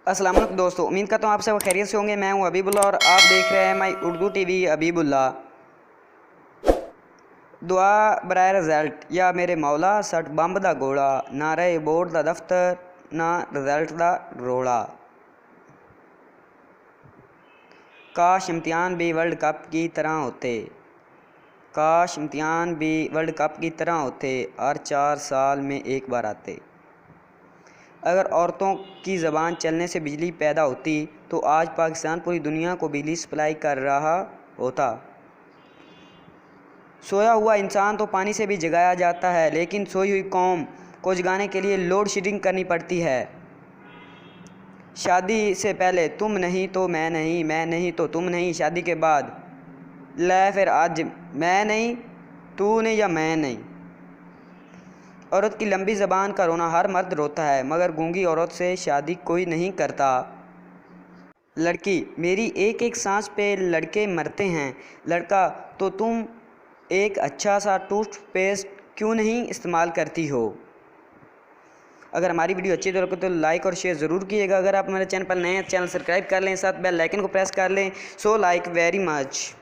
अस्सलाम वालेकुम दोस्तों, उम्मीद करता हूँ आप सब खैरियत से होंगे। मैं हूँ हबीबुल्ला और आप देख रहे हैं माई उर्दू टीवी हबीबुल्ला। दुआ बराए रिज़ल्ट या मेरे मौला सट बंब दा गोला, ना रहे बोर्ड दा दफ्तर ना रिज़ल्ट दा रोड़ा। काश इम्तिहान भी वर्ल्ड कप की तरह होते, काश इम्तिहान भी वर्ल्ड कप की तरह होते, हर 4 साल में एक बार आते। अगर औरतों की ज़बान चलने से बिजली पैदा होती तो आज पाकिस्तान पूरी दुनिया को बिजली सप्लाई कर रहा होता। सोया हुआ इंसान तो पानी से भी जगाया जाता है, लेकिन सोई हुई कौम को जगाने के लिए लोड शेडिंग करनी पड़ती है। शादी से पहले तुम नहीं तो मैं नहीं, मैं नहीं तो तुम नहीं, शादी के बाद ले फिर आज मैं नहीं, तू नहीं या मैं नहीं। औरत की लंबी ज़बान का रोना हर मर्द रोता है, मगर गूंगी औरत से शादी कोई नहीं करता। लड़की मेरी एक एक सांस पे लड़के मरते हैं, लड़का तो तुम एक अच्छा सा टूथपेस्ट क्यों नहीं इस्तेमाल करती हो। अगर हमारी वीडियो अच्छी लगे तो लाइक और शेयर ज़रूर कीजिएगा। अगर आप हमारे चैनल पर नए हैं, चैनल सब्सक्राइब कर लें, साथ बेल आइकन को प्रेस कर लें। So like very much.